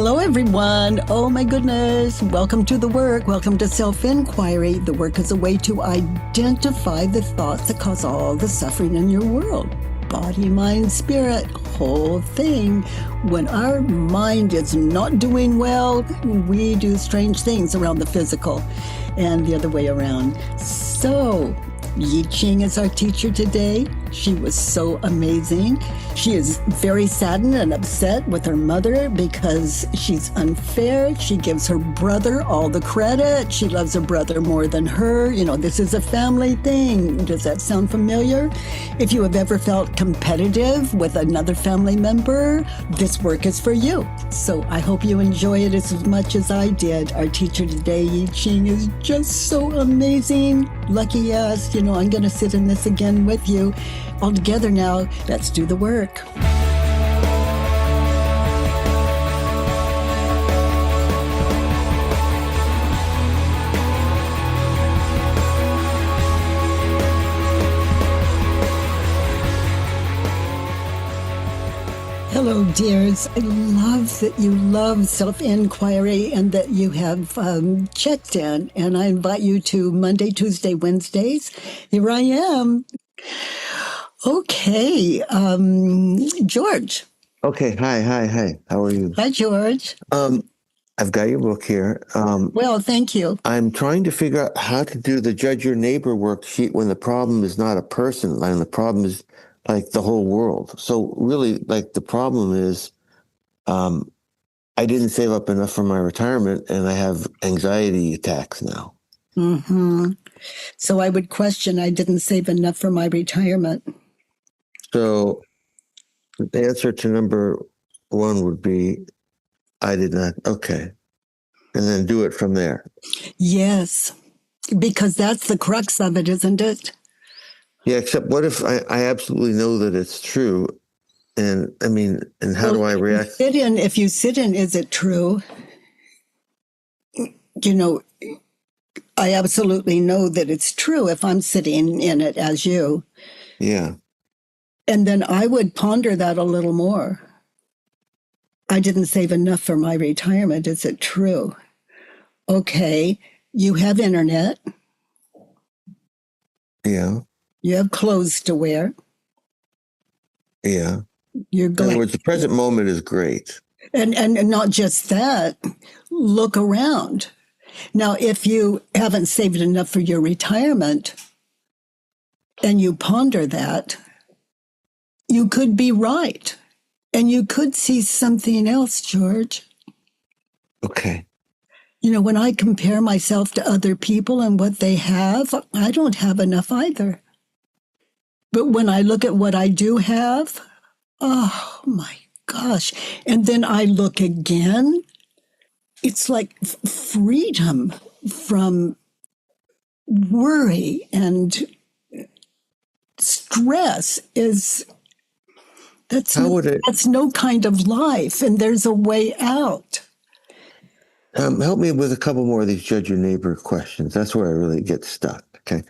Hello, everyone. Oh, my goodness. Welcome to the work. Welcome to self-inquiry. The work is a way to identify the thoughts that cause all the suffering in your world. Body, mind, spirit, whole thing. When our mind is not doing well, we do strange things around the physical and the other way around. So, Yiching is our teacher today. She was so amazing. She is very saddened and upset with her mother because she's unfair. She gives her brother all the credit. She loves her brother more than her. You know, this is a family thing. Does that sound familiar? If you have ever felt competitive with another family member, this work is for you. So I hope you enjoy it as much as I did. Our teacher today, Yiching, is just so amazing. Lucky us. You know, I'm going to sit in this again with you. All together now, let's do the work. Hello, dears. I love that you love self-inquiry and that you have checked in. And I invite you to Monday, Tuesday, Wednesdays. Here I am. Okay, George. Okay, hi. How are you? Hi, George. I've got your book here. Well, thank you. I'm trying to figure out how to do the judge your neighbor worksheet when the problem is not a person, and the problem is like the whole world. So really, like the problem is, I didn't save up enough for my retirement, and I have anxiety attacks now. Mm-hmm. So I would question, I didn't save enough for my retirement. So the answer to number one would be, I did not. Okay. And then do it from there. Yes, because that's the crux of it, isn't it? Yeah, except what if I absolutely know that it's true? And I mean, and how do I react? If you sit in, is it true? You know, I absolutely know that it's true if I'm sitting in it as you. Yeah. And then I would ponder that a little more. I didn't save enough for my retirement. Is it true? Okay, you have internet. Yeah. You have clothes to wear. Yeah. In other words, the present moment is great. And not just that, look around. Now, if you haven't saved enough for your retirement and you ponder that, you could be right. And you could see something else, George. Okay. You know, when I compare myself to other people and what they have, I don't have enough either. But when I look at what I do have, oh my gosh. And then I look again, it's like freedom from worry and stress that's no kind of life, and there's a way out. Help me with a couple more of these judge your neighbor questions. That's where I really get stuck. Okay.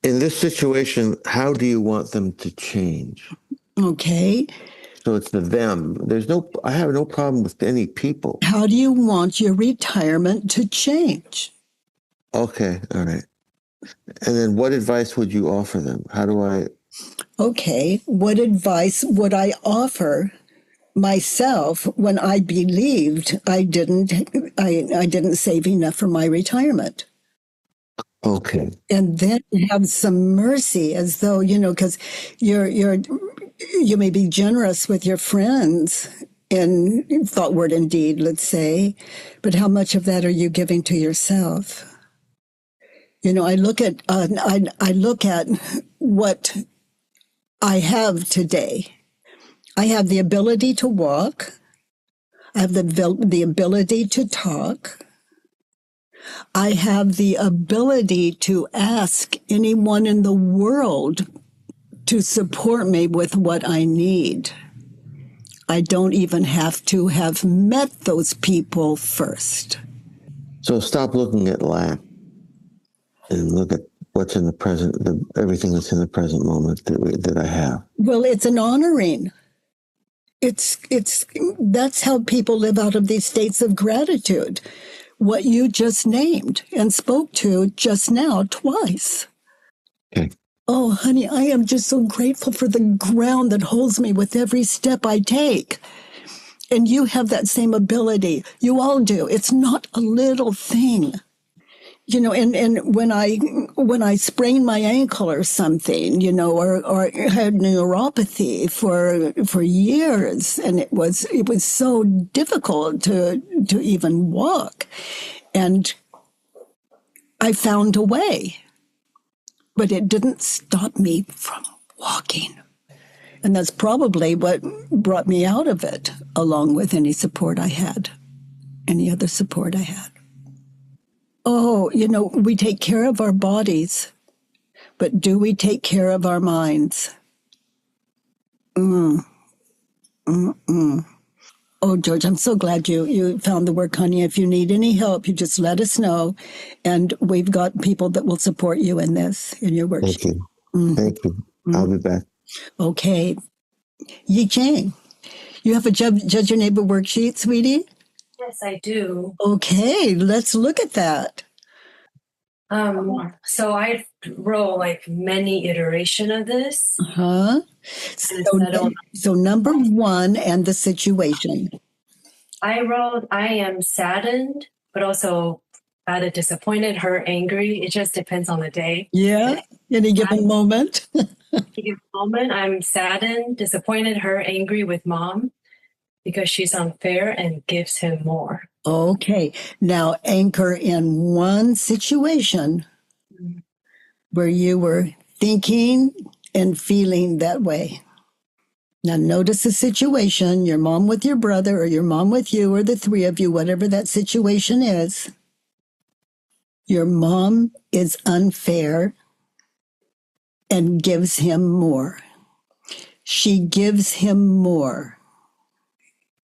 In this situation, how do you want them to change? Okay. So it's the them. I have no problem with any people. How do you want your retirement to change? Okay. All right. And then what advice would you offer them? How do I? Okay. What advice would I offer myself when I believed I didn't save enough for my retirement? Okay. And then have some mercy, as though, you know, because you may be generous with your friends in thought, word, and deed, let's say, but how much of that are you giving to yourself? You know, I look at what I have today. I have the ability to walk. I have the ability to talk. I have the ability to ask anyone in the world to support me with what I need. I don't even have to have met those people first. So stop looking at lack and look at what's in the present, everything that's in the present moment that I have. Well, it's an honoring. That's how people live out of these states of gratitude. What you just named and spoke to just now twice. Okay. Oh, honey, I am just so grateful for the ground that holds me with every step I take. And you have that same ability. You all do. It's not a little thing. You know, and when I sprained my ankle or something, you know, or had neuropathy for years, and it was so difficult to even walk, and I found a way, but it didn't stop me from walking, and that's probably what brought me out of it, along with any other support I had. Oh, you know, we take care of our bodies. But do we take care of our minds? Mm. Mm-mm. Oh, George, I'm so glad you found the work, honey. If you need any help, you just let us know. And we've got people that will support you in your work. Thank you. Mm-hmm. Thank you. I'll be back. Okay. Yiching, you have a Judge Your Neighbor worksheet, sweetie? Yes, I do. Okay, let's look at that. So I wrote like many iteration of this. Uh-huh. So number one, and the situation. I wrote, I am saddened, but also either disappointed, hurt, angry. It just depends on the day. Yeah, any given moment. I'm saddened, disappointed, hurt, angry with mom because she's unfair and gives him more. Okay, now anchor in one situation where you were thinking and feeling that way. Now notice the situation, your mom with your brother or your mom with you or the three of you, whatever that situation is. Your mom is unfair and gives him more. She gives him more.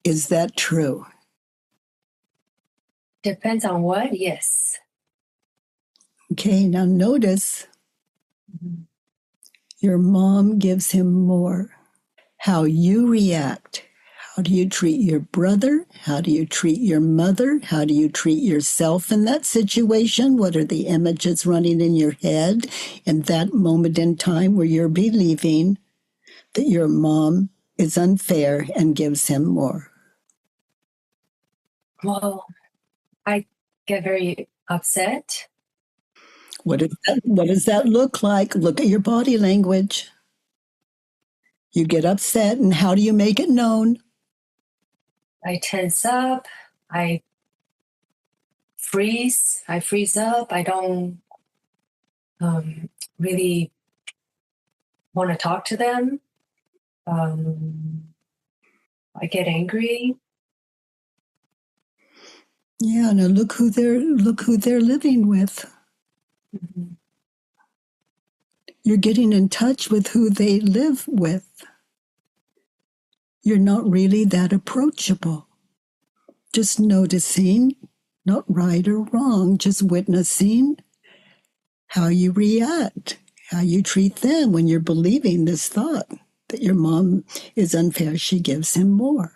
Is that true? Depends on what? Yes. Okay, now notice your mom gives him more. How you react. How do you treat your brother? How do you treat your mother? How do you treat yourself in that situation? What are the images running in your head in that moment in time where you're believing that your mom is unfair and gives him more? Well, I get very upset. What does that look like? Look at your body language. You get upset, and how do you make it known? I tense up. I freeze up. I don't really want to talk to them. I get angry. Yeah, now look who they're living with. Mm-hmm. You're getting in touch with who they live with. You're not really that approachable. Just noticing, not right or wrong, just witnessing how you react, how you treat them when you're believing this thought that your mom is unfair, she gives him more.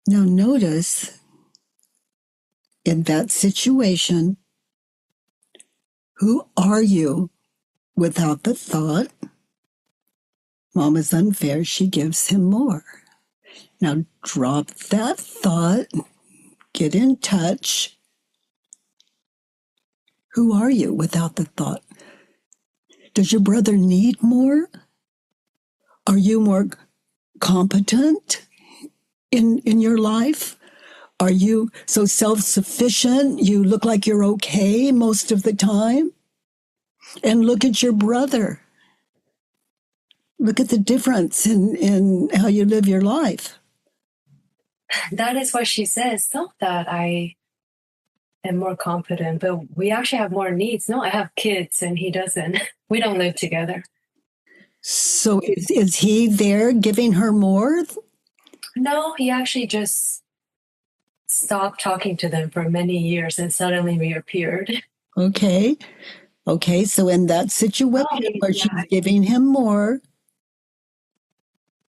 Now notice in that situation, who are you without the thought, mom is unfair, she gives him more. Now drop that thought, get in touch. Who are you without the thought? Does your brother need more? Are you more competent in your life? Are you so self-sufficient you look like you're okay most of the time? And look at your brother. Look at the difference in how you live your life. That is what she says. Not that I am more competent, but we actually have more needs. No, I have kids and he doesn't. We don't live together. So is he there giving her more? No, he actually just stopped talking to them for many years and suddenly reappeared. Okay. So in that situation where she's giving him more,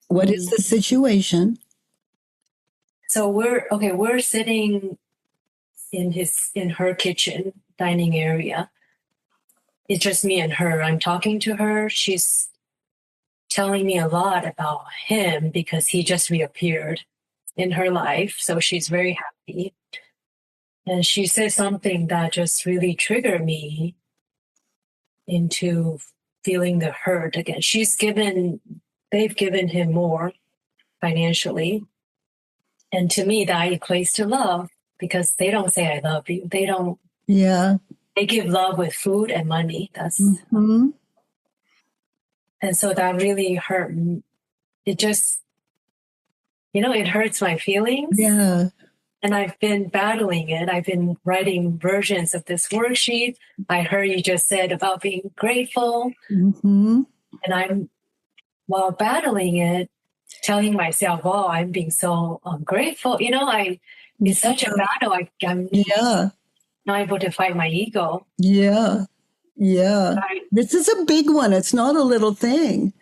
What is the situation? So we're sitting in her kitchen dining area. It's just me and her. I'm talking to her. She's telling me a lot about him because he just reappeared in her life. So she's very happy. And she said something that just really triggered me into feeling the hurt again. They've given him more financially. And to me, that equates to love because they don't say, I love you. Yeah. They give love with food and money. Mm-hmm. And so that really hurt. It just, it hurts my feelings. Yeah. And I've been battling it. I've been writing versions of this worksheet. I heard you just said about being grateful. Mm-hmm. And while battling it, telling myself, oh, I'm being so ungrateful. It's such a battle. I'm not able to fight my ego. Yeah. This is a big one. It's not a little thing.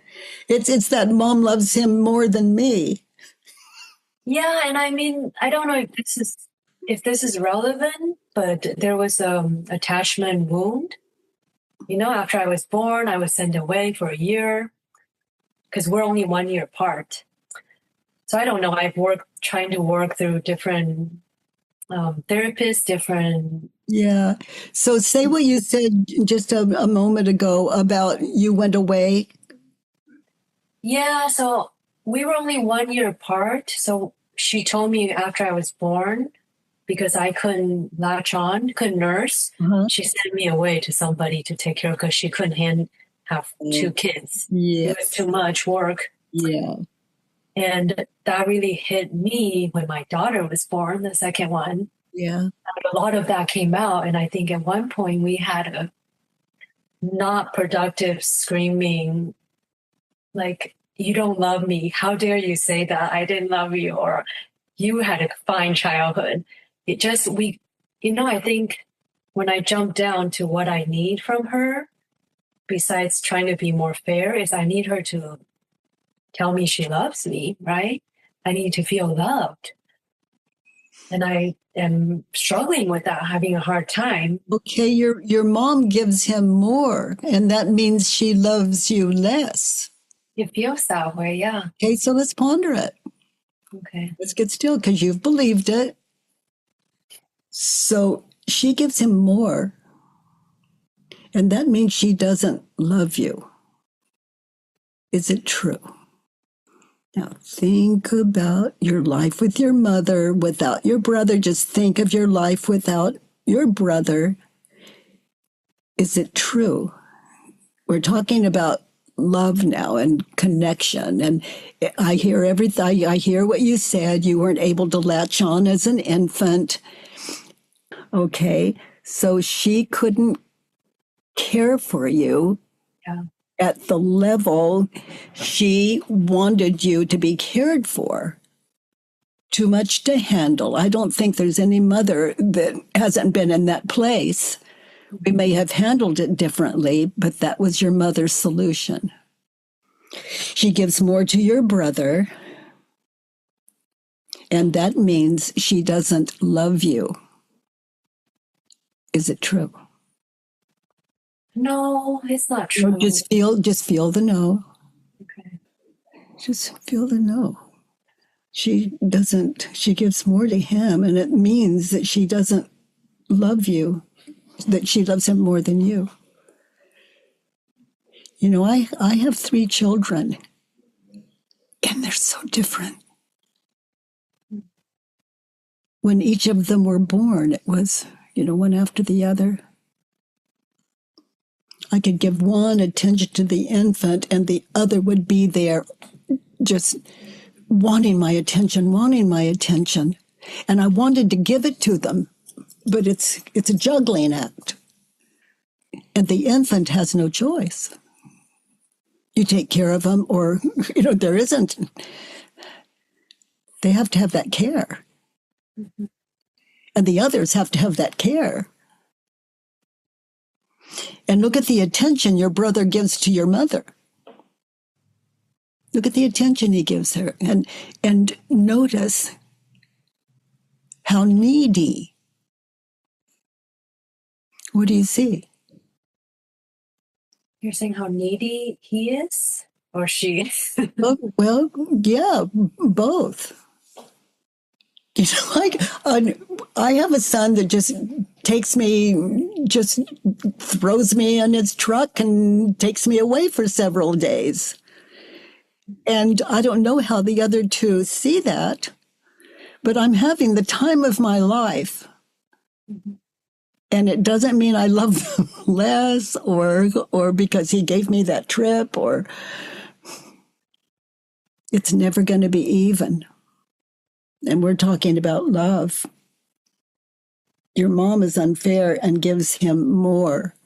It's that mom loves him more than me. Yeah, and I don't know if this is relevant, but there was attachment wound. After I was born, I was sent away for a year because we're only 1 year apart. So I don't know. I've trying to work through different therapists, different. Yeah. So say what you said just a moment ago about you went away. Yeah. So we were only 1 year apart. So she told me after I was born, because I couldn't latch on, couldn't nurse, she sent me away to somebody to take care of because she couldn't have 2 kids. Yes. It was too much work. Yeah. And that really hit me when my daughter was born, the second one. Yeah. A lot of that came out. And I think at one point we had a not productive screaming, like, you don't love me. How dare you say that? I didn't love you. Or you had a fine childhood. I think when I jump down to what I need from her, besides trying to be more fair, is I need her to tell me she loves me, right? I need to feel loved. And I am struggling with that, having a hard time. Okay, your mom gives him more, and that means she loves you less. It feels that way, yeah. Okay, so let's ponder it. Okay. Let's get still because you've believed it. So she gives him more, and that means she doesn't love you. Is it true? Now think about your life with your mother without your brother. Just think of your life without your brother. Is it true? We're talking about love now and connection. And I hear everything. I hear what you said. You weren't able to latch on as an infant. Okay. So she couldn't care for you. Yeah. At the level she wanted you to be cared for. Too much to handle. I don't think there's any mother that hasn't been in that place. We may have handled it differently, but that was your mother's solution. She gives more to your brother, and that means she doesn't love you. Is it true? No, it's not true. No, just feel the no. Okay. Just feel the no. She gives more to him, and it means that she doesn't love you, that she loves him more than you. I have 3 children, and they're so different. When each of them were born, it was, one after the other. I could give one attention to the infant, and the other would be there just wanting my attention. And I wanted to give it to them, but it's a juggling act. And the infant has no choice. You take care of them or, there isn't. They have to have that care. Mm-hmm. And the others have to have that care. And look at the attention your brother gives to your mother. Look at the attention he gives her, and notice how needy. What do you see? You're saying how needy he is or she is? Well, yeah, both. You know, like I have a son that just throws me in his truck and takes me away for several days. And I don't know how the other two see that, but I'm having the time of my life. Mm-hmm. And it doesn't mean I love them less or because he gave me that trip, or it's never going to be even. And we're talking about love. Your mom is unfair and gives him more.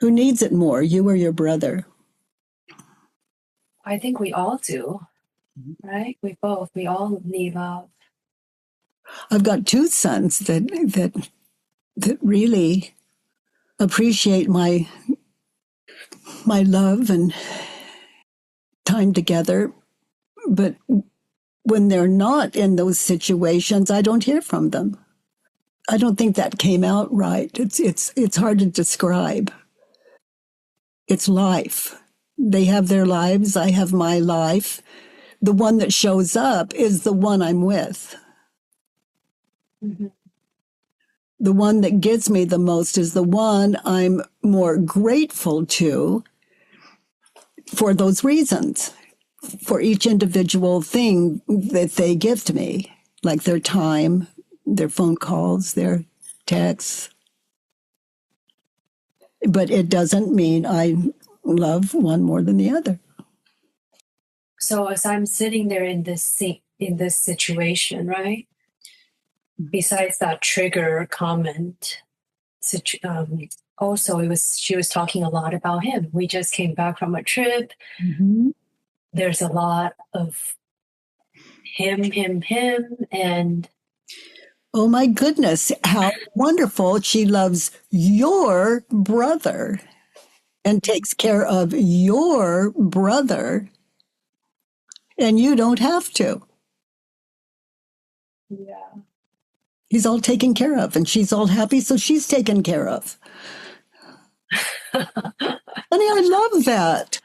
Who needs it more, you or your brother? I think we all do, right? We all need love. I've got two sons that really appreciate my love and time together, but when they're not in those situations, I don't hear from them. I don't think that came out right. It's hard to describe. It's life. They have their lives. I have my life. The one that shows up is the one I'm with. Mm-hmm. The one that gets me the most is the one I'm more grateful to for those reasons, for each individual thing that they gift me, like their time, their phone calls, their texts. But it doesn't mean I love one more than the other. So as I'm sitting there in this situation, right? Besides that trigger comment, also she was talking a lot about him. We just came back from a trip. Mm-hmm. There's a lot of him, and oh my goodness, how wonderful she loves your brother and takes care of your brother, and you don't have to. yeah. He's all taken care of, and she's all happy, so she's taken care of. Honey, I love that.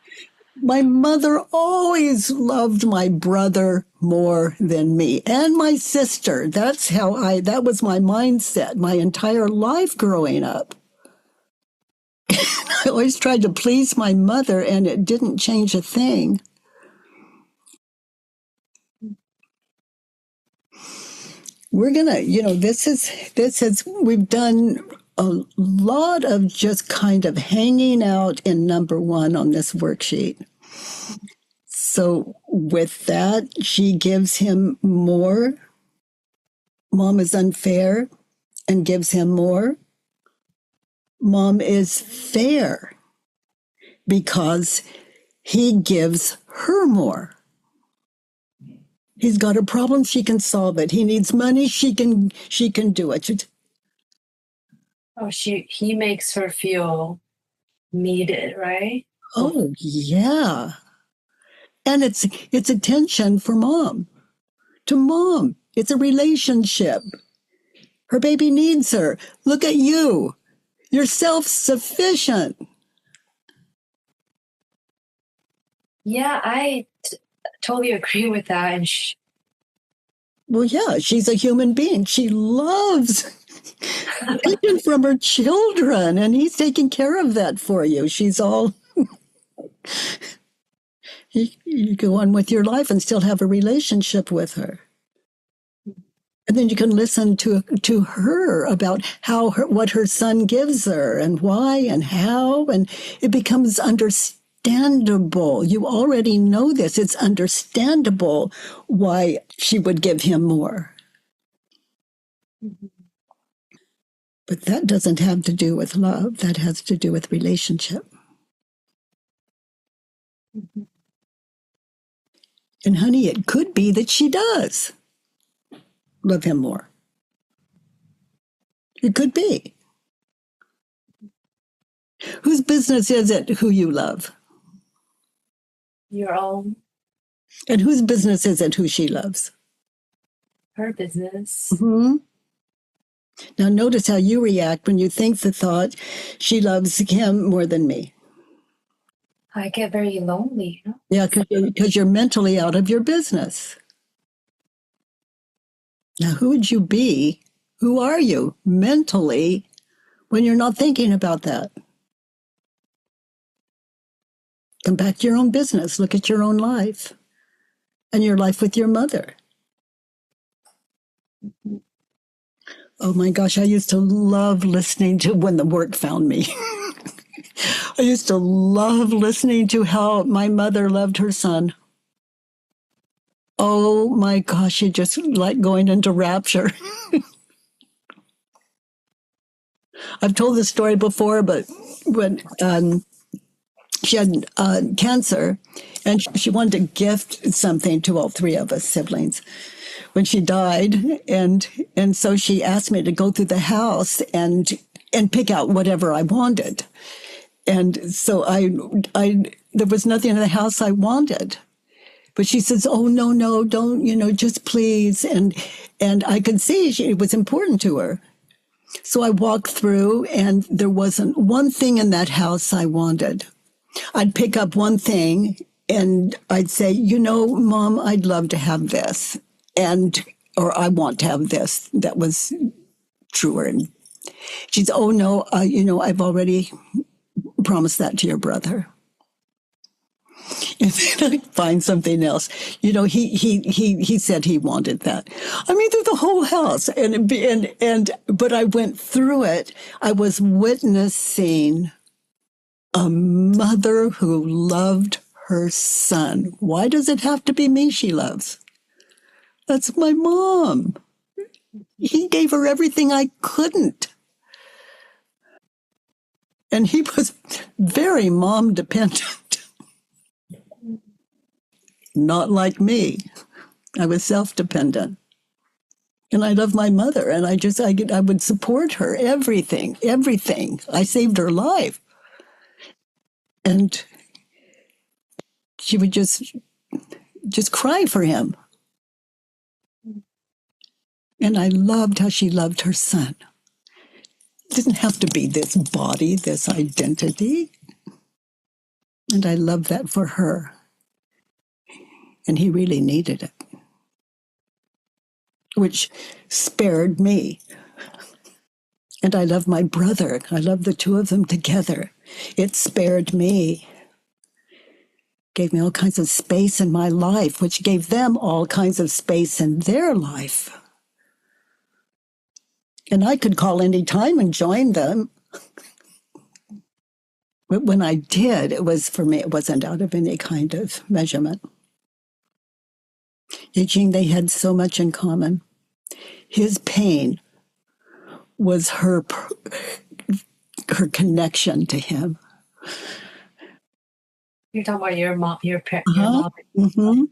My mother always loved my brother more than me, and my sister. That was my mindset my entire life growing up. I always tried to please my mother, and it didn't change a thing. We're gonna, we've done a lot of just kind of hanging out in number one on this worksheet. So with that, she gives him more. Mom is unfair and gives him more. Mom is fair because he gives her more. He's got a problem, she can solve it. He needs money, she can do it. Oh, he makes her feel needed, right? Oh, yeah. And it's attention for mom. To mom. It's a relationship. Her baby needs her. Look at you. You're self-sufficient. Yeah, I totally agree with that. And Well, yeah, she's a human being. She loves attention from her children, and he's taking care of that for you. She's all, you go on with your life and still have a relationship with her. And then you can listen to her about what her son gives her and why and how, and it becomes understandable. You already know this. It's understandable why she would give him more. mm-hmm. But that doesn't have to do with love. That has to do with relationship. Mm-hmm. And honey, it could be that she does love him more. It could be. Whose business is it who you love? Your own. And whose business is it who she loves? Her business. Mm-hmm. Now notice how you react when you think the thought, she loves him more than me. I get very lonely. Yeah, because you're mentally out of your business. Now, who would you be? Who are you mentally when you're not thinking about that? Come back to your own business. Look at your own life and your life with your mother. Oh my gosh, I used to love listening to When the Work Found Me. I used to love listening to how my mother loved her son. Oh my gosh, you just like going into rapture. I've told this story before, but when she had cancer and she wanted to gift something to all three of us siblings when she died. And so she asked me to go through the house and pick out whatever I wanted. And so I there was nothing in the house I wanted. But she says, oh, no, don't, just please. And I could see it was important to her. So I walked through and there wasn't one thing in that house I wanted. I'd pick up one thing and I'd say, Mom, I'd love to have this. Or I want to have this. That was truer. And she's, oh, no, I've already promised that to your brother. And then I find something else. He said he wanted that. I mean, through the whole house. But I went through it. I was witnessing a mother who loved her son. Why does it have to be me she loves? That's my mom. He gave her everything I couldn't. And he was very mom dependent. Not like me. I was self-dependent. And I love my mother. And I would support her, everything. I saved her life. And she would just cry for him. And I loved how she loved her son. It didn't have to be this body, this identity. And I loved that for her. And he really needed it, which spared me. And I love my brother. I love the two of them together. It spared me. Gave me all kinds of space in my life, which gave them all kinds of space in their life. And I could call any time and join them. But when I did, it was, for me, it wasn't out of any kind of measurement. Yiching, they had so much in common. His pain was her connection to him. You're talking about your mom, your Uh-huh. mom. Mm-hmm.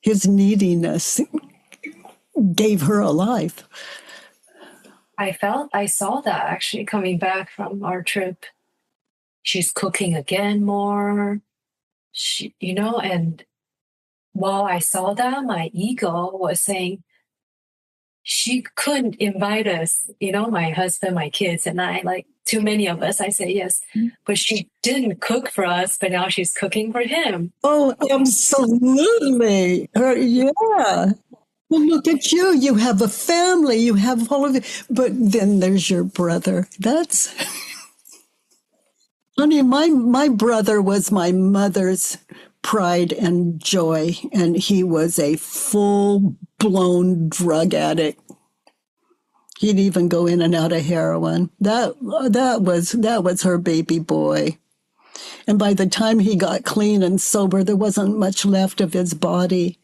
His neediness gave her a life. I saw that actually coming back from our trip. She's cooking again more. And while I saw that, my ego was saying she couldn't invite us, my husband, my kids, and I, like too many of us. I say yes, but she didn't cook for us, but now she's cooking for him. Oh, absolutely. Yeah. Well, look at you. You have a family. You have all of it. But then there's your brother. Honey, my brother was my mother's pride and joy, and he was a full-blown drug addict. He'd even go in and out of heroin. That was her baby boy. And by the time he got clean and sober, there wasn't much left of his body.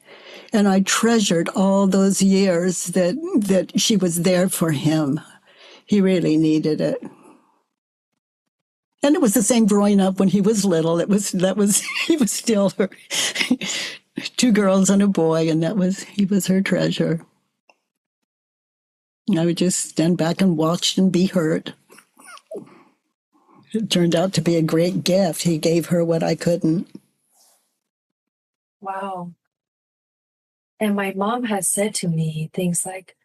And I treasured all those years that she was there for him. He really needed it. And it was the same growing up when he was little. He was still her, two girls and a boy, and he was her treasure. I would just stand back and watch and be hurt. It turned out to be a great gift. He gave her what I couldn't. Wow. And my mom has said to me things like,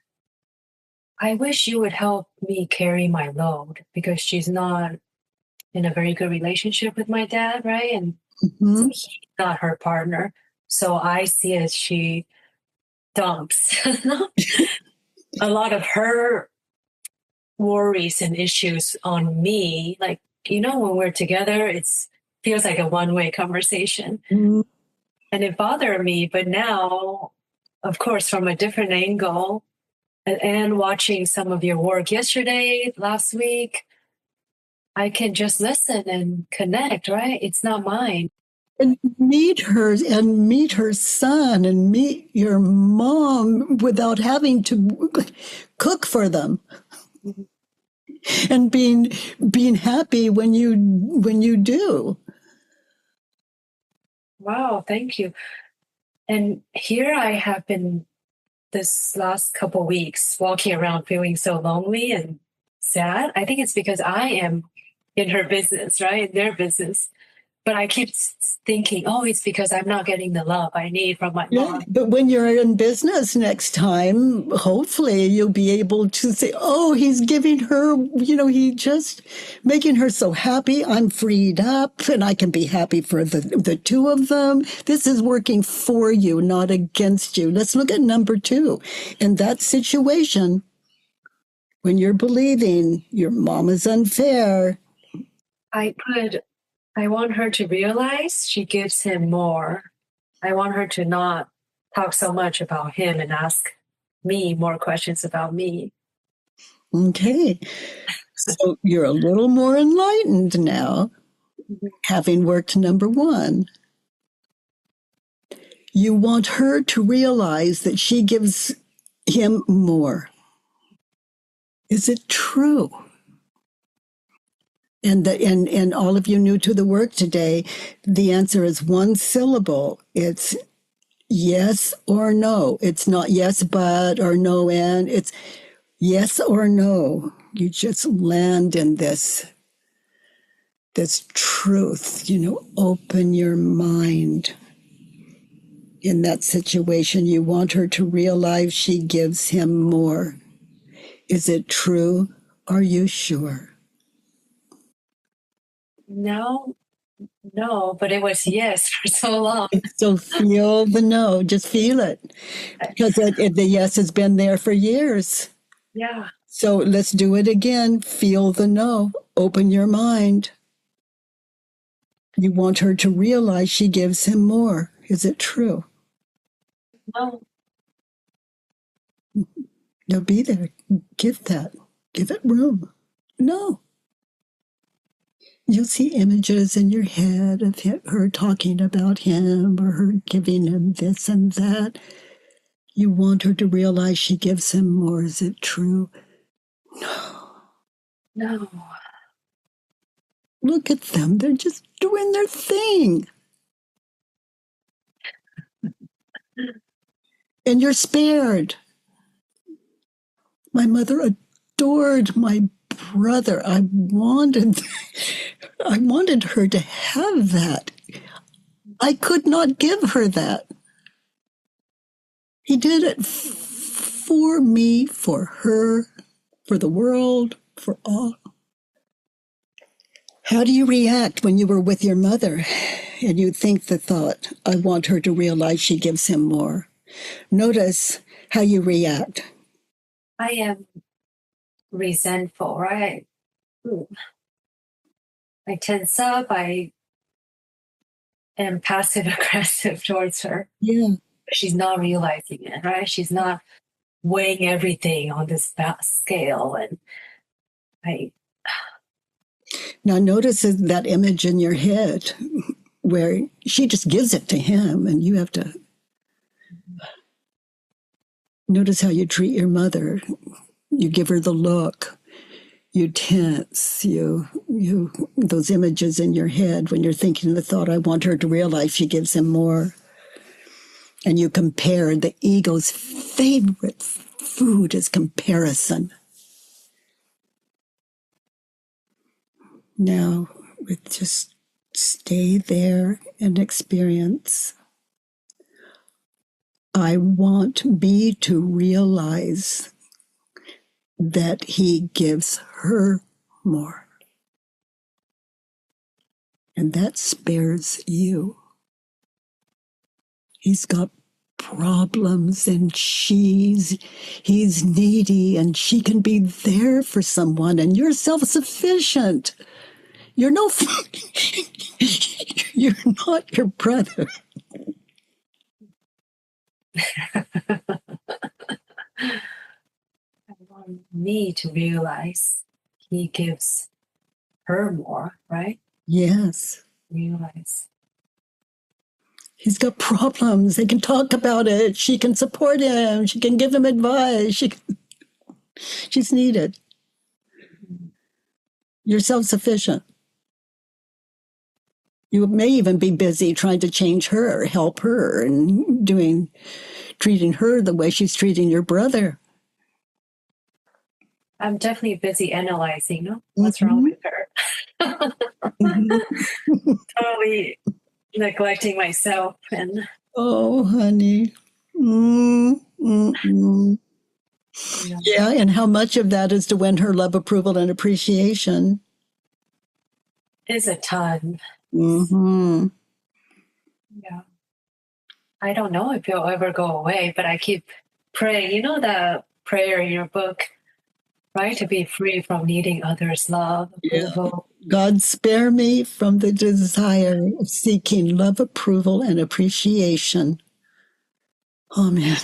I wish you would help me carry my load because she's not in a very good relationship with my dad, right? And Mhm. he's not her partner. So I see it as she dumps a lot of her worries and issues on me. Like, when we're together, it's feels like a one-way conversation. Mm. And it bothered me. But now, of course, from a different angle, and watching some of your work yesterday, last week, I can just listen and connect, right? It's not mine. And meet her son and meet your mom without having to cook for them, Mhm. and being happy when you do. Wow, thank you. And here I have been this last couple weeks walking around feeling so lonely and sad. I think it's because I am in her business, right? In their business. But I keep thinking, oh, it's because I'm not getting the love I need from my Yeah, mom. but when you're in business next time, hopefully you'll be able to say, oh, he's giving her, he just making her so happy. I'm freed up and I can be happy for the two of them. This is working for you, not against you. Let's look at number 2. In that situation, when you're believing your mom is unfair, I want her to realize she gives him more. I want her to not talk so much about him and ask me more questions about me. okay, so you're a little more enlightened now, Mhm. having worked number 1. You want her to realize that she gives him more. Is it true? And all of you new to the work today, the answer is one syllable. It's yes or no. It's not yes but or no and. It's yes or no. You just land in this truth. Open your mind. In that situation, you want her to realize she gives him more. Is it true? Are you sure? No, no, but it was yes for so long. So feel the no, just feel it. Because the yes has been there for years. Yeah. So let's do it again. Feel the no. Open your mind. You want her to realize she gives him more. Is it true? No. You'll be there. Give that. Give it room. No. You'll see images in your head of her talking about him or her giving him this and that. You want her to realize she gives him more. Is it true? No. No. Look at them. They're just doing their thing. And you're spared. My mother adored my brother. I wanted her to have that. I could not give her that. He did it for me, for her, for the world, for all. How do you react when you were with your mother and you think the thought, I want her to realize she gives him more? Notice how you react. I am resentful, right? I tense up. I am passive aggressive towards her. Yeah. She's not realizing it, right? She's not weighing everything on this scale. And I, Now notice that image in your head where she just gives it to him and you have to notice how you treat your mother. You give her the look. You tense. You those images in your head when you're thinking the thought, I want her to realize she gives him more. And you compare. The ego's favorite food is comparison. Now, just stay there and experience. I want B to realize that he gives her more. And that spares you. He's got problems and he's needy and she can be there for someone and you're self-sufficient. You're you're not your brother. I want me to realize he gives her more, right? Yes. Realize. He's got problems. They can talk about it. She can support him. She can give him advice. She's needed. You're self-sufficient. You may even be busy trying to change her, help her, and treating her the way she's treating your brother. I'm definitely busy analyzing what's wrong with her. Totally neglecting myself and oh, honey. Yeah, and how much of that is to win her love, approval, and appreciation? Is a ton. Mm-hmm. Yeah. I don't know if it'll ever go away, but I keep praying. You know the prayer in your book, right? To be free from needing others' love, approval. Yeah. God, spare me from the desire of seeking love, approval, and appreciation. Oh, man.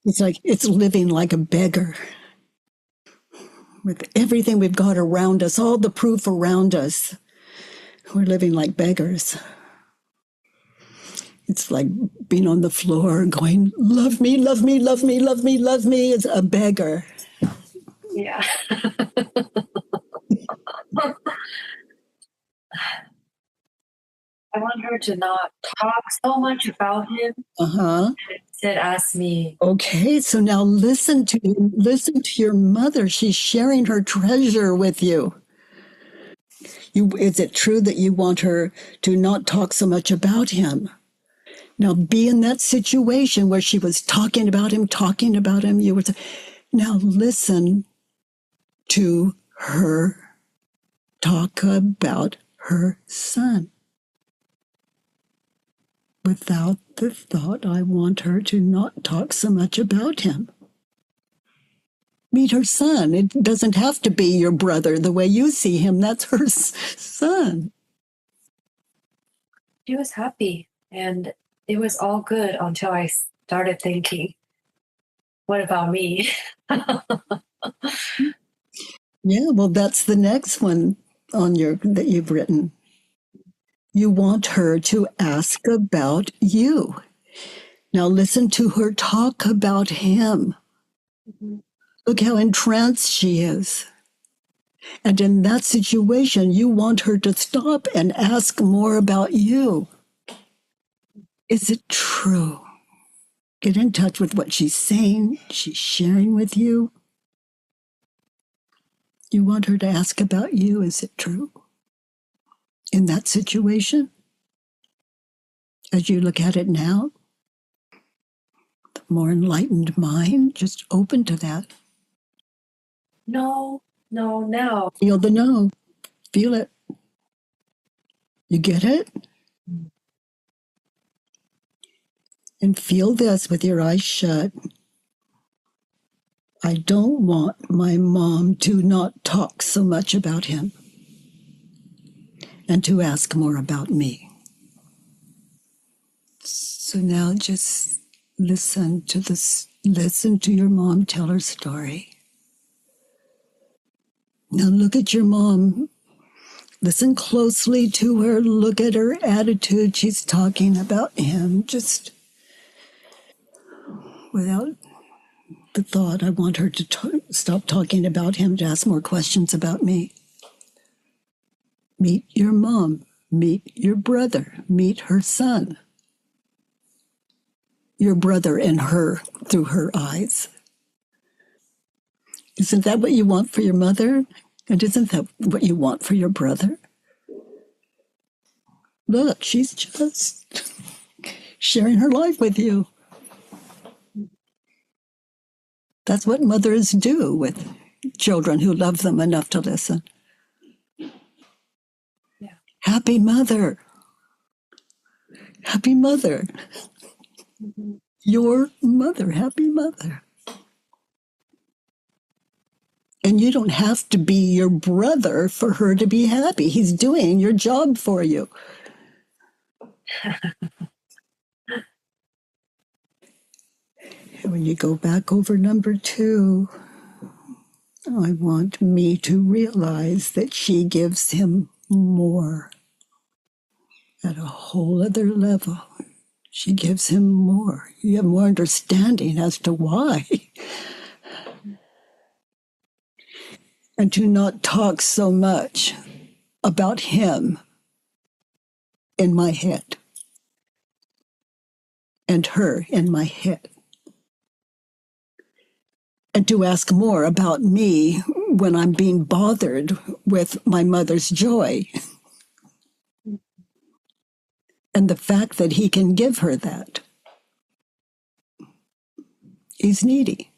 It's living like a beggar. With everything we've got around us, all the proof around us, we're living like beggars. It's like being on the floor going, love me, love me, love me, love me, love me. It's a beggar. Yeah. I want her to not talk so much about him. Instead, ask me. Okay, so now listen to your mother. She's sharing her treasure with you. Is it true that you want her to not talk so much about him? Now be in that situation where she was talking about him. You were now listen to her talk about her son. Without the thought, I want her to not talk so much about him. Meet her son. It doesn't have to be your brother the way you see him. That's her son. She was happy, and it was all good until I started thinking, what about me? Yeah, well, that's the next one that you've written. You want her to ask about you. Now listen to her talk about him. Mm-hmm. Look how entranced she is. And in that situation, you want her to stop and ask more about you. Is it true? Get in touch with what she's saying, she's sharing with you. You want her to ask about you. Is it true? In that situation, as you look at it now, the more enlightened mind, just open to that. No. Feel the no. Feel it. You get it? And feel this with your eyes shut. I don't want my mom to not talk so much about him and to ask more about me. So now just listen to your mom tell her story. Now look at your mom. Listen closely to her. Look at her attitude. She's talking about him just without the thought, I want her to stop talking about him, to ask more questions about me. Meet your mom. Meet your brother. Meet her son. Your brother and her through her eyes. Isn't that what you want for your mother? And isn't that what you want for your brother? Look, she's sharing her life with you. That's what mothers do with children who love them enough to listen. Yeah. Happy mother. Happy mother. Mm-hmm. Your mother, happy mother. And you don't have to be your brother for her to be happy. He's doing your job for you. When you go back over number 2, I want me to realize that she gives him more at a whole other level. She gives him more. You have more understanding as to why. And to not talk so much about him in my head and her in my head. And to ask more about me when I'm being bothered with my mother's joy. And the fact that he can give her that. He's needy.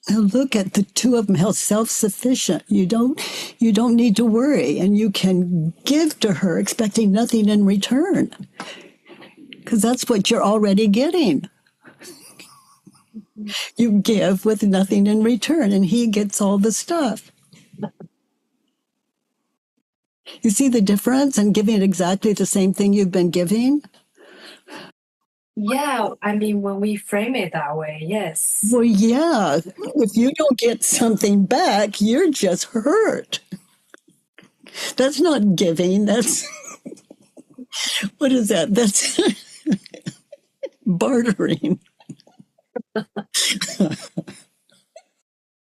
Now look at the two of them, how self-sufficient. You don't need to worry, and you can give to her expecting nothing in return. Because that's what you're already getting. You give with nothing in return, and he gets all the stuff. You see the difference in giving exactly the same thing you've been giving? Yeah, I mean, when we frame it that way, yes. Well, yeah. If you don't get something back, you're just hurt. That's not giving. That's, what is that? That's bartering.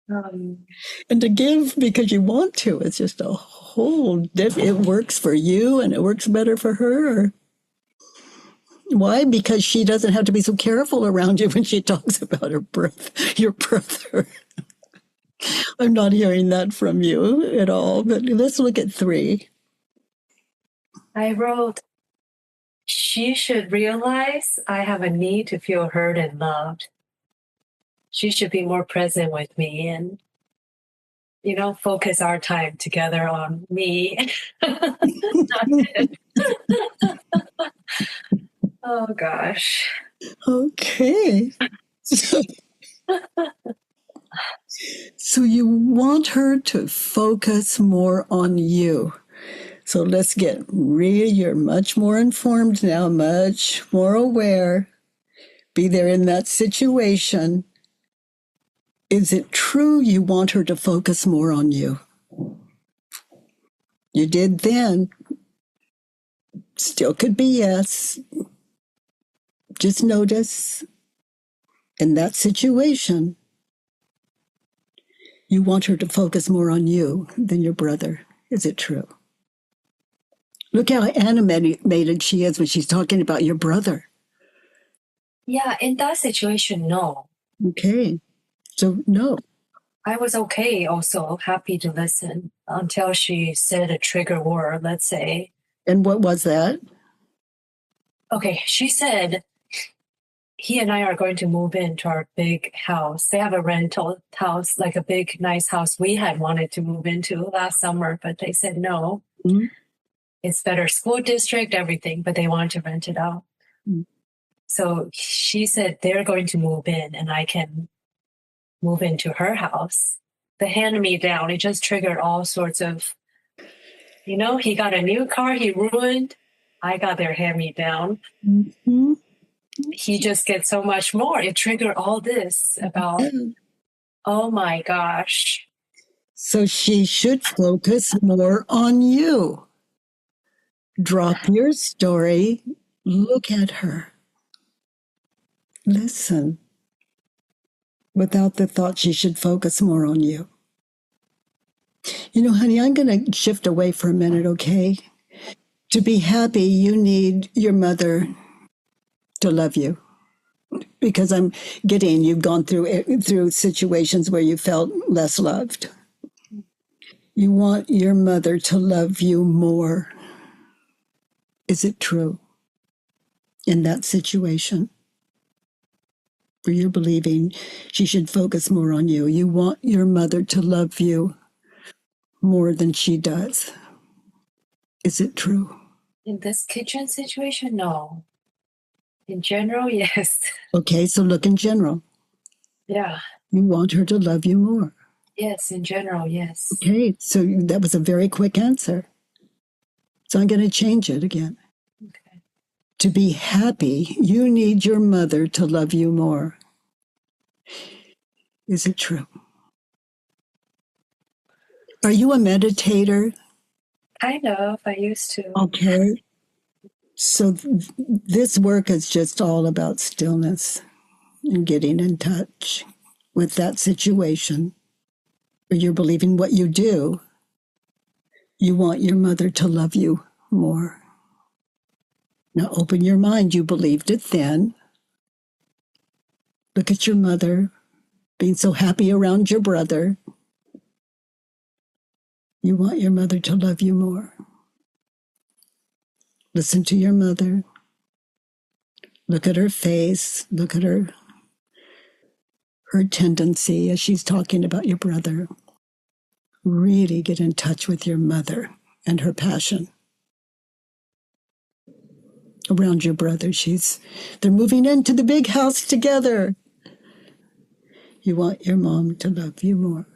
And to give because you want to, it's just a whole different, it works for you and it works better for her. Why? Because she doesn't have to be so careful around you when she talks about your brother. I'm not hearing that from you at all, but let's look at 3. I wrote, she should realize I have a need to feel heard and loved. She should be more present with me and, focus our time together on me. Oh, gosh. Okay. So you want her to focus more on you. So let's get real. You're much more informed now, much more aware. Be there in that situation. Is it true you want her to focus more on you? You did then. Still could be yes. Just notice in that situation, you want her to focus more on you than your brother. Is it true? Look how animated she is when she's talking about your brother. Yeah, in that situation, no. Okay. So, no. I was okay, also happy to listen until she said a trigger word, let's say. And what was that? Okay, she said he and I are going to move into our big house. They have a rental house, like a big, nice house we had wanted to move into last summer, but they said no. Mm-hmm. It's better school district, everything, but they want to rent it out. Mm-hmm. So she said they're going to move in and I can move into her house. The hand-me-down, it just triggered all sorts of, he got a new car he ruined. I got their hand-me-down. Mm-hmm. He just gets so much more. It triggered all this about, oh my gosh. So she should focus more on you. Drop your story. Look at her. Listen. Without the thought she should focus more on you. Honey, I'm going to shift away for a minute, okay? To be happy, you need your mother to love you. Because I'm getting you've gone through situations where you felt less loved. You want your mother to love you more. Is it true? in that situation where you're believing she should focus more on you. You want your mother to love you more than she does. Is it true? In this kitchen situation, no. In general, yes. Okay, so look in general. Yeah. You want her to love you more. Yes, in general, yes. Okay, so that was a very quick answer. So I'm going to change it again. Okay. To be happy, you need your mother to love you more. Is it true? Are you a meditator? Kind of. I used to. Okay. So this work is just all about stillness and getting in touch with that situation where you're believing what you do. You want your mother to love you more. Now open your mind. You believed it then. Look at your mother being so happy around your brother. You want your mother to love you more. Listen to your mother. Look at her face. Look at her tendency as she's talking about your brother. Really get in touch with your mother and her passion around your brother. They're moving into the big house together. You want your mom to love you more.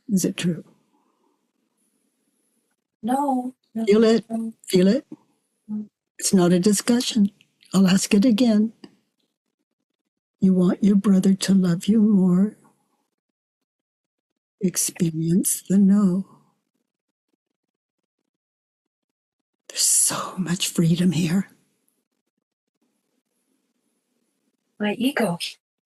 Is it true? No. Feel it? Feel it? It's not a discussion. I'll ask it again. You want your brother to love you more. Experience the no. There's so much freedom here. My ego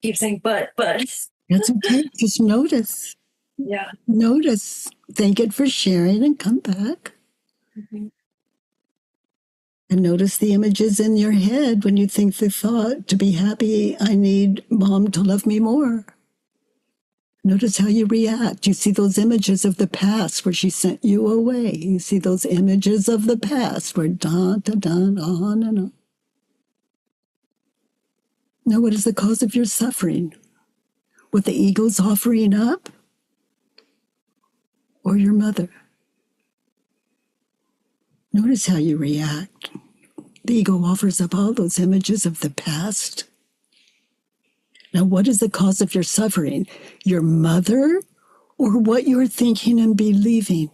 keeps saying, but. That's okay. Just notice. Yeah. Notice. Thank it for sharing and come back. Mm-hmm. And notice the images in your head when you think the thought, to be happy, I need mom to love me more. Notice how you react. You see those images of the past where she sent you away. You see those images of the past where on and on. Now, what is the cause of your suffering? What the ego's offering up? Or your mother? Notice how you react. The ego offers up all those images of the past. Now, what is the cause of your suffering? Your mother or what you're thinking and believing?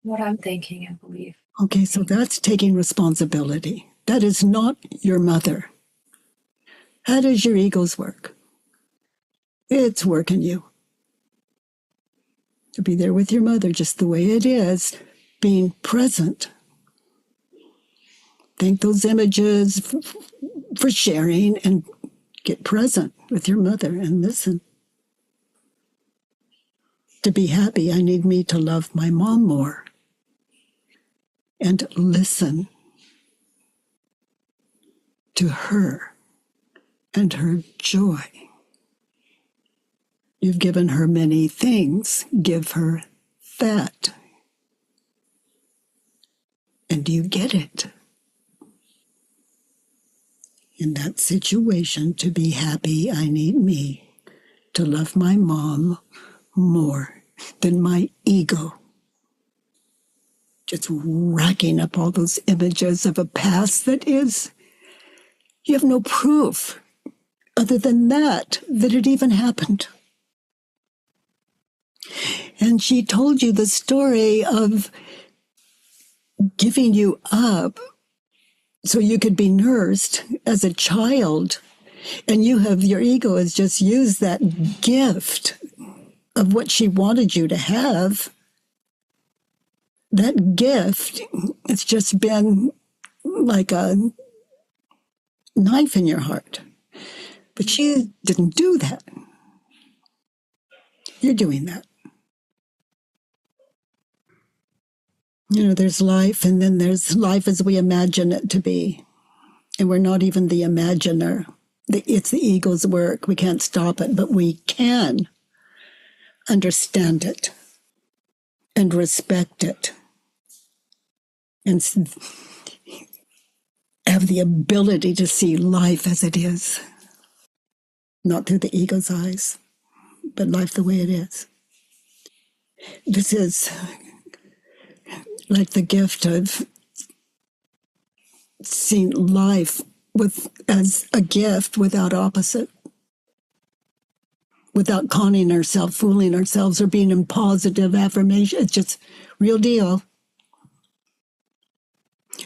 What I'm thinking and believe. Okay, so that's taking responsibility. That is not your mother. How does your ego's work? It's working you. To be there with your mother just the way it is, being present. Thank those images for sharing and get present with your mother and listen. To be happy, I need me to love my mom more. And listen to her and her joy. You've given her many things. Give her that. And you get it. In that situation, to be happy, I need me to love my mom more than my ego. Just racking up all those images of a past that is, you have no proof other than that it even happened. And she told you the story of giving you up so you could be nursed as a child. And your ego has just used that gift of what she wanted you to have. That gift, it's just been like a knife in your heart. But she didn't do that. You're doing that. There's life, and then there's life as we imagine it to be. And we're not even the imaginer. It's the ego's work. We can't stop it, but we can understand it and respect it. And have the ability to see life as it is, not through the ego's eyes, but life the way it is. This is like the gift of seeing life as a gift without opposite, without conning ourselves, fooling ourselves, or being in positive affirmation. It's just real deal.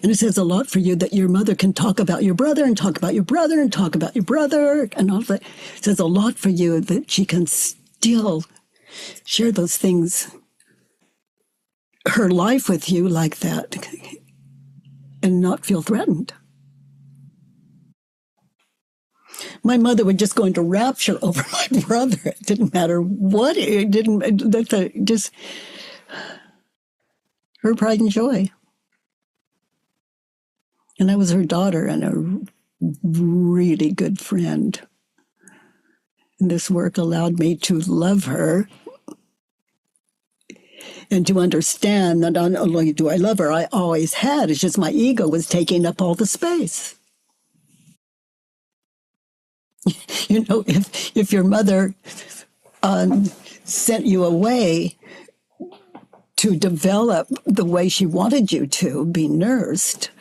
And it says a lot for you that your mother can talk about your brother and talk about your brother and talk about your brother and all that. It says a lot for you that she can still share those things, her life with you like that, and not feel threatened. My mother would just go into rapture over my brother. It didn't matter what. It didn't. That's just her pride and joy. And I was her daughter and a really good friend. And this work allowed me to love her and to understand that not only do I love her, I always had. It's just my ego was taking up all the space. You know, if your mother sent you away to develop the way she wanted you to be nursed,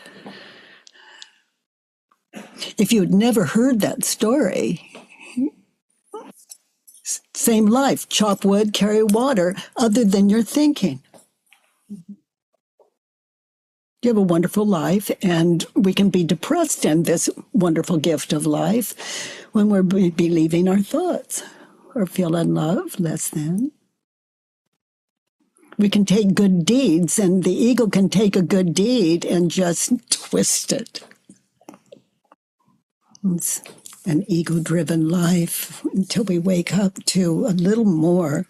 if you had never heard that story, same life, chop wood, carry water, other than your thinking. You have a wonderful life, and we can be depressed in this wonderful gift of life when we're believing our thoughts or feeling love less than. We can take good deeds, and the ego can take a good deed and just twist it. It's an ego-driven life until we wake up to a little more.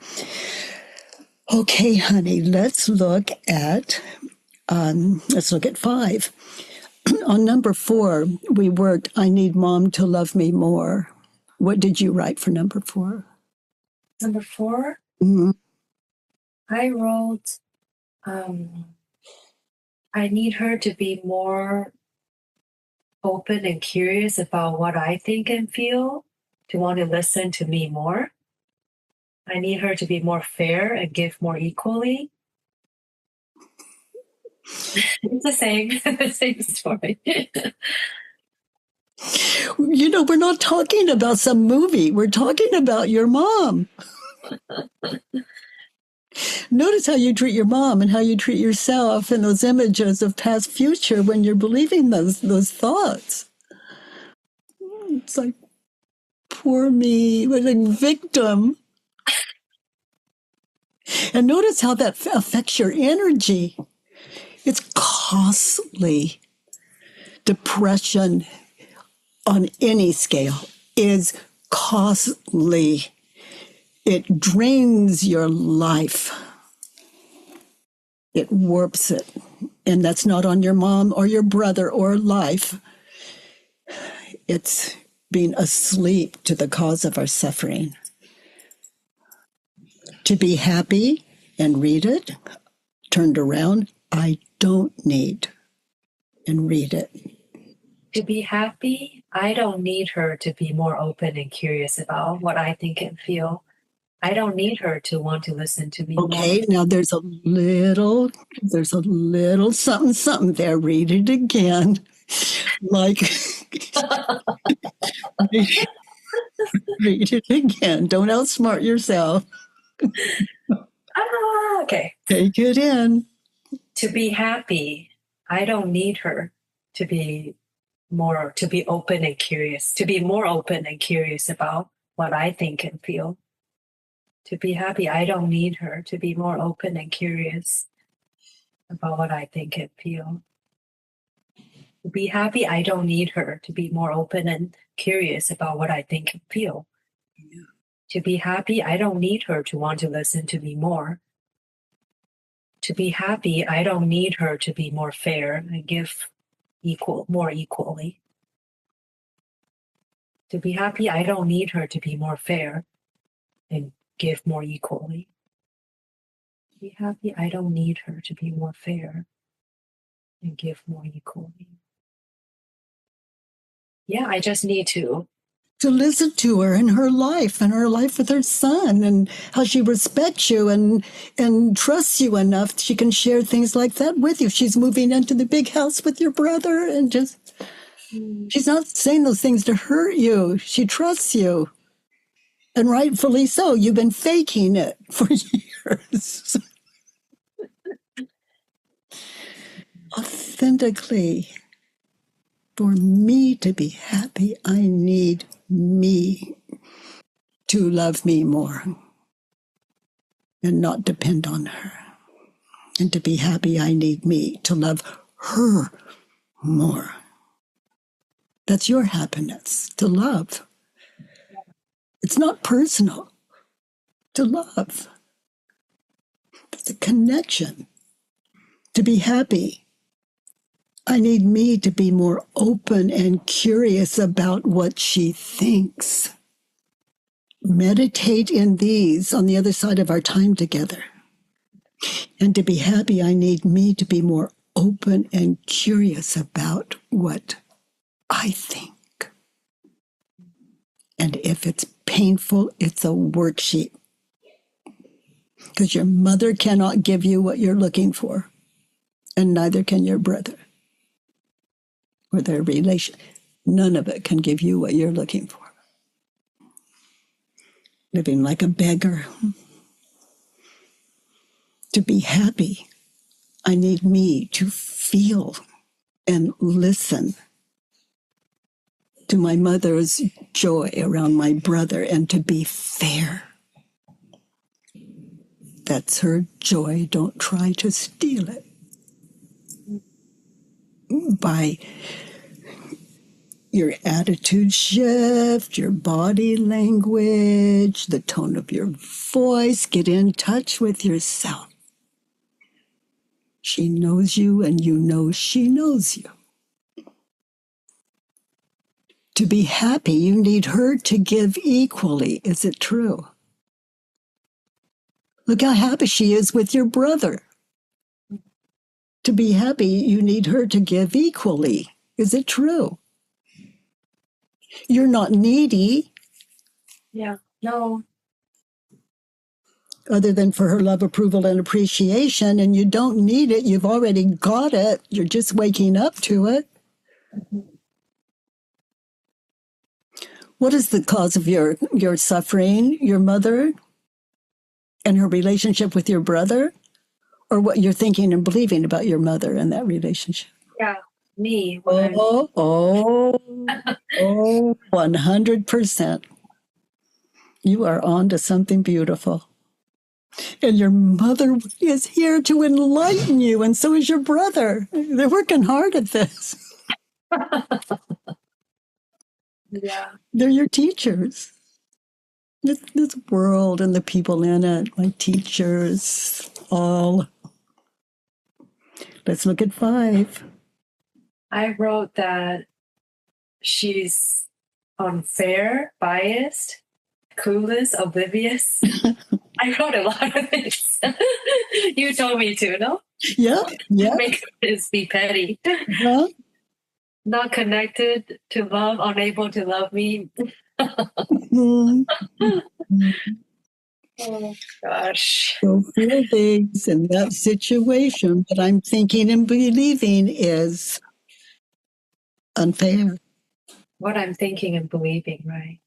Okay, honey, let's look at 5. On number 4, we worked, I need mom to love me more. What did you write for number 4? Number 4? Mm-hmm. I wrote, I need her to be more open and curious about what I think and feel, to want to listen to me more. I need her to be more fair and give more equally. It's the same story. You know, we're not talking about some movie. We're talking about your mom. Notice how you treat your mom and how you treat yourself and those images of past future when you're believing those thoughts. It's like, poor me, what a victim. And notice how that affects your energy. It's costly. Depression on any scale is costly. It drains your life. It warps it. And that's not on your mom or your brother or life. It's being asleep to the cause of our suffering. To be happy and read it, turned around, I don't need, and read it. To be happy, I don't need her to be more open and curious about what I think and feel. I don't need her to want to listen to me Okay, more. now there's a little something there. Read it again. Like, read it again. Don't outsmart yourself. Okay. Take it in. To be happy, I don't need her to be open and curious, to be more open and curious about what I think and feel. To be happy, I don't need her to be more open and curious about what I think and feel. To be happy, I don't need her to be more open and curious about what I think and feel. To be happy, I don't need her to want to listen to me more. To be happy, I don't need her to be more fair and give more equally. To be happy, I don't need her to be more fair and give more equally. To be happy, I don't need her to be more fair and give more equally. Yeah, I just need to. To listen to her and her life with her son and how she respects you and trusts you enough she can share things like that with you. She's moving into the big house with your brother and just, she's not saying those things to hurt you. She trusts you. And rightfully so. You've been faking it for years. Authentically, for me to be happy, I need me to love me more and not depend on her. And to be happy, I need me to love her more. That's your happiness, to love. It's not personal, to love. It's a connection. To be happy, I need me to be more open and curious about what she thinks. Meditate in these on the other side of our time together. And to be happy, I need me to be more open and curious about what I think. And if it's painful, it's a worksheet. Because your mother cannot give you what you're looking for, and neither can your brother or their relation. None of it can give you what you're looking for. Living like a beggar. To be happy, I need me to feel and listen to my mother's joy around my brother and to be fair. That's her joy. Don't try to steal it by your attitude shift, your body language, the tone of your voice. Get in touch with yourself. She knows you and you know she knows you. To be happy, you need her to give equally. Is it true? Look how happy she is with your brother. To be happy, you need her to give equally. Is it true? You're not needy. Yeah, no. Other than for her love, approval, and appreciation, and you don't need it. You've already got it. You're just waking up to it. What is the cause of your suffering? Your mother and her relationship with your brother? Or what you're thinking and believing about your mother and that relationship? Yeah, me. 100%. You are on to something beautiful. And your mother is here to enlighten you, and so is your brother. They're working hard at this. Yeah. They're your teachers. This world and the people in it, my teachers, all. Let's look at 5. I wrote that she's unfair, biased, clueless, oblivious. I wrote a lot of things. You told me to, no? Yeah. Make this be petty. Huh? Not connected to love, unable to love me. Mm-hmm. Oh, gosh. So feel things in that situation that I'm thinking and believing is unfair. What I'm thinking and believing, right?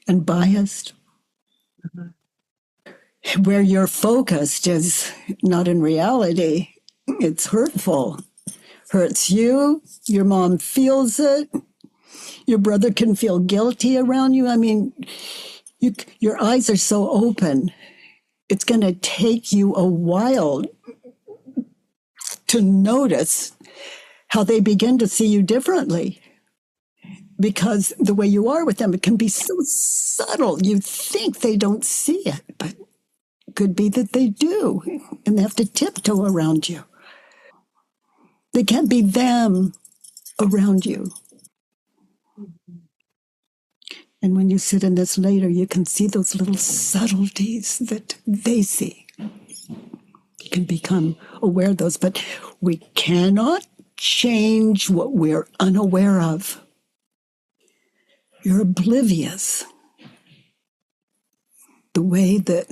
And biased. Where you're focused is not in reality. It's hurtful. Hurts you. Your mom feels it. Your brother can feel guilty around you. I mean, your eyes are so open. It's going to take you a while to notice how they begin to see you differently. Because the way you are with them, it can be so subtle. You think they don't see it, but it could be that they do. And they have to tiptoe around you. They can't be them around you. And when you sit in this later, you can see those little subtleties that they see. You can become aware of those, but we cannot change what we're unaware of. You're oblivious. The way that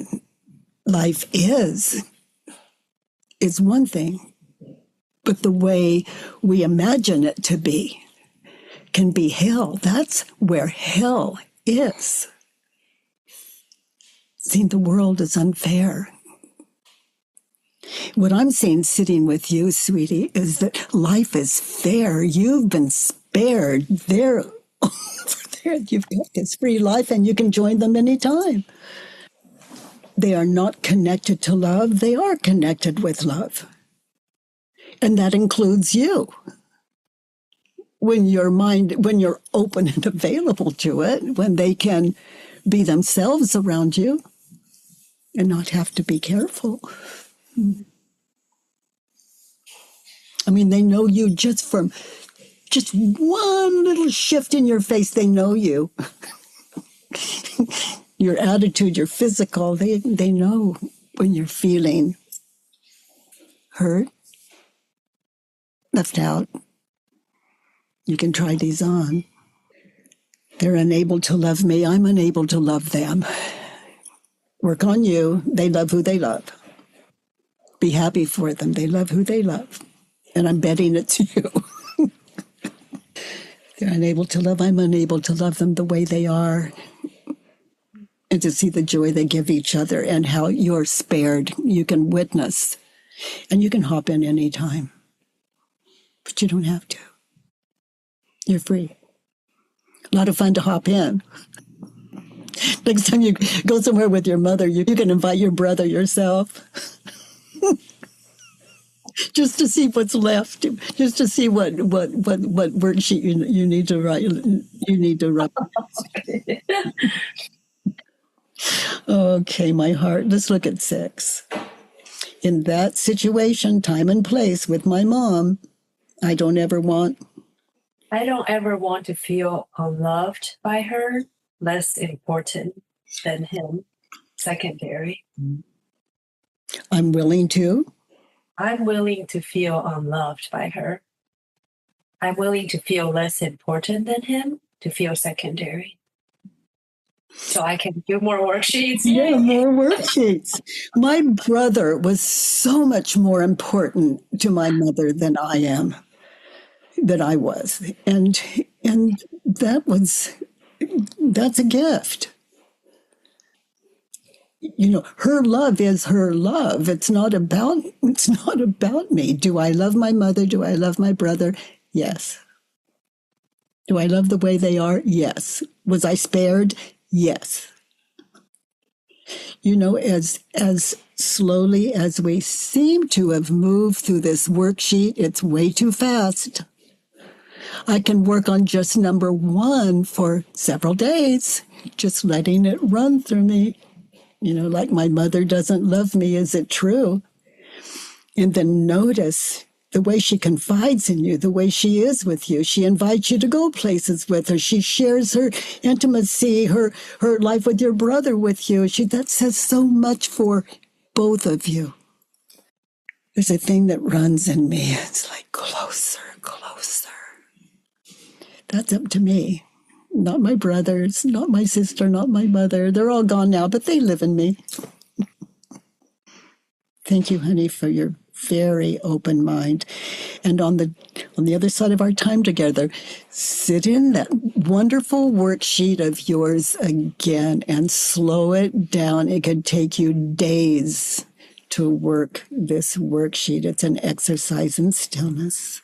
life is one thing, but the way we imagine it to be can be hell. That's where hell is. See, the world is unfair. What I'm saying sitting with you, sweetie, is that life is fair. You've been spared. There, you've got this free life and you can join them anytime. They are not connected to love. They are connected with love. And that includes you. When you're open and available to it, when they can be themselves around you and not have to be careful. I mean, they know you just from just one little shift in your face. They know you. Your attitude, your physical, they know when you're feeling hurt, left out. You can try these on. They're unable to love me. I'm unable to love them. Work on you. They love who they love. Be happy for them. They love who they love. And I'm betting it to you. They're unable to love. I'm unable to love them the way they are. And to see the joy they give each other and how you're spared. You can witness. And you can hop in anytime. But you don't have to. You're free. A lot of fun to hop in. Next time you go somewhere with your mother, you can invite your brother yourself. Just to see what's left, just to see what worksheet you need to write. You need to write. Okay, my heart. Let's look at 6. In that situation, time and place with my mom, I don't ever want to feel unloved by her, less important than him, secondary. I'm willing to feel unloved by her. I'm willing to feel less important than him, to feel secondary. So I can do more worksheets. Yeah, more worksheets. My brother was so much more important to my mother than I was. And that's a gift. You know, her love is her love. It's not about me. Do I love my mother? Do I love my brother? Yes. Do I love the way they are? Yes. Was I spared? Yes. You know, as slowly as we seem to have moved through this worksheet, it's way too fast. I can work on just number 1 for several days, just letting it run through me. You know, like my mother doesn't love me. Is it true? And then notice the way she confides in you, the way she is with you. She invites you to go places with her. She shares her intimacy, her life with your brother with you. That says so much for both of you. There's a thing that runs in me. It's like closer, closer. That's up to me. Not my brothers, not my sister, not my mother. They're all gone now, but they live in me. Thank you, honey, for your very open mind. And on the other side of our time together, sit in that wonderful worksheet of yours again and slow it down. It could take you days to work this worksheet. It's an exercise in stillness.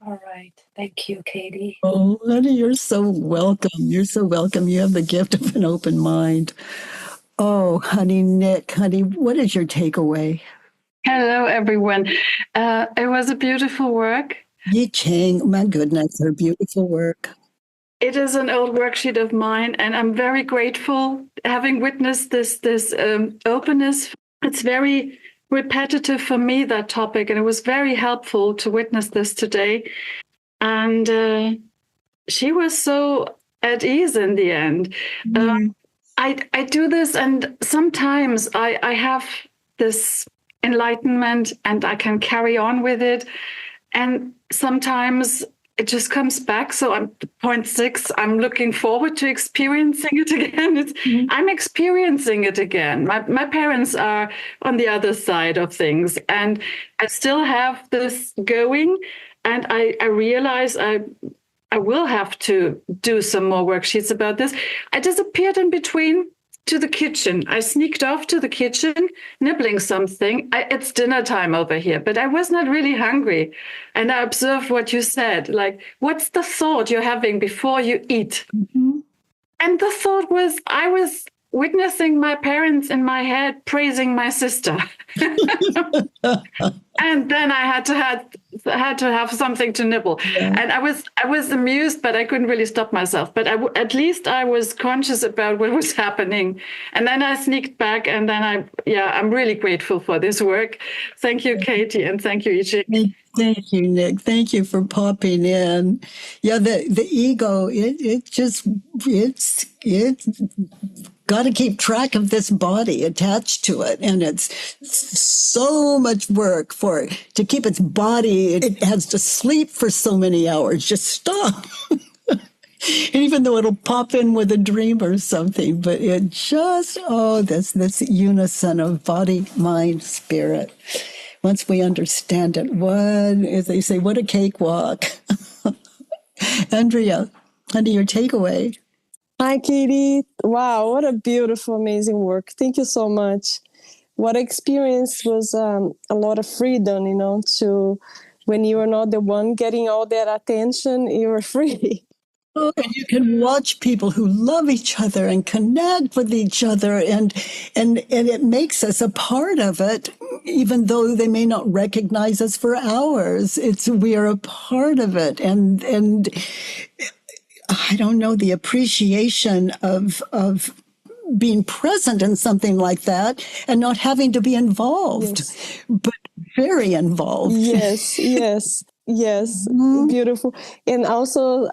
All right. Thank you, Katie. Oh, honey, you're so welcome. You're so welcome. You have the gift of an open mind. Oh, honey, Nick, honey, what is your takeaway? Hello, everyone. It was a beautiful work. Yiching, my goodness, her beautiful work. It is an old worksheet of mine, and I'm very grateful having witnessed this openness. It's very repetitive for me, that topic, and it was very helpful to witness this today. And she was so at ease in the end. I do this, and sometimes I have this enlightenment and I can carry on with it. And sometimes it just comes back. So I'm 0.6. I'm looking forward to experiencing it again. I'm experiencing it again. My parents are on the other side of things, and I still have this going. And I realize I will have to do some more worksheets about this. I disappeared in between to the kitchen. I sneaked off to the kitchen, nibbling something. It's dinner time over here, but I was not really hungry. And I observed what you said, like, what's the thought you're having before you eat? Mm-hmm. And the thought was, I was witnessing my parents in my head praising my sister. And then I had to have something to nibble. Yeah. And I was amused, but I couldn't really stop myself. But at least I was conscious about what was happening. And then I sneaked back, and then I'm really grateful for this work. Thank you, Katie, and thank you, Yiching. Thank you, Nick. Thank you for popping in. Yeah, the ego, it's got to keep track of this body attached to it. And it's so much work to keep its body. It has to sleep for so many hours. Just stop. Even though it'll pop in with a dream or something, but it just, this unison of body, mind, spirit. Once we understand it, as they say, what a cakewalk. Andrea, honey, your takeaway. Hi, Katie. Wow, what a beautiful, amazing work. Thank you so much. What I experienced was a lot of freedom, to when you are not the one getting all that attention, you are free. Oh, and you can watch people who love each other and connect with each other, and it makes us a part of it, even though they may not recognize us for hours. We are a part of it, and I don't know, the appreciation of being present in something like that and not having to be involved, yes. But very involved. Yes. Mm-hmm. Beautiful. And also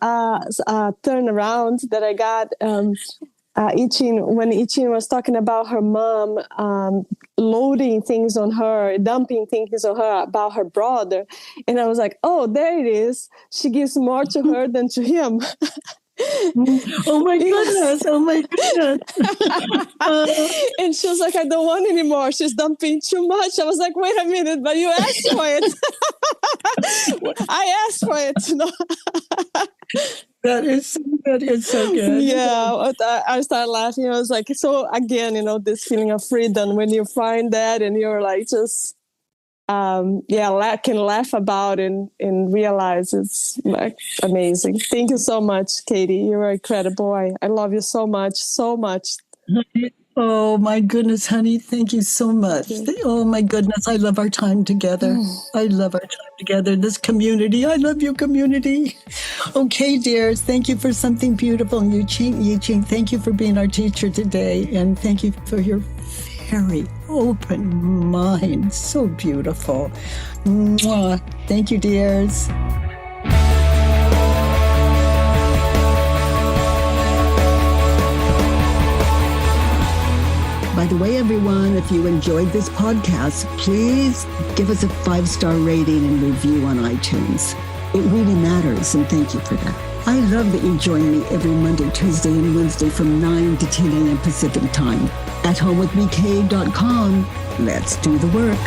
turn around that I got Yiching, when Yiching was talking about her mom loading things on her, dumping things on her about her brother. And I was like, oh, there it is. She gives more to her than to him. Oh my goodness. Oh my goodness. And she was like, I don't want anymore. She's dumping too much. I was like, wait a minute, but you asked for it. I asked for it. That is so good. Yeah, I started laughing. I was like, so again, this feeling of freedom when you find that and you're like, just, can laugh about and realize it's like amazing. Thank you so much, Katie. You are incredible. I love you so much, so much. Oh my goodness, honey. Thank you so much. Oh my goodness. I love our time together. I love our time together. This community. I love you, community. Okay, dears. Thank you for something beautiful. Yiching, thank you for being our teacher today. And thank you for your very open mind. So beautiful. Mwah. Thank you, dears. By the way, everyone, if you enjoyed this podcast, please give us a 5-star rating and review on iTunes. It really matters, and thank you for that. I love that you join me every Monday, Tuesday, and Wednesday from 9 to 10 a.m. Pacific time. At homewithbk.com. Let's do the work.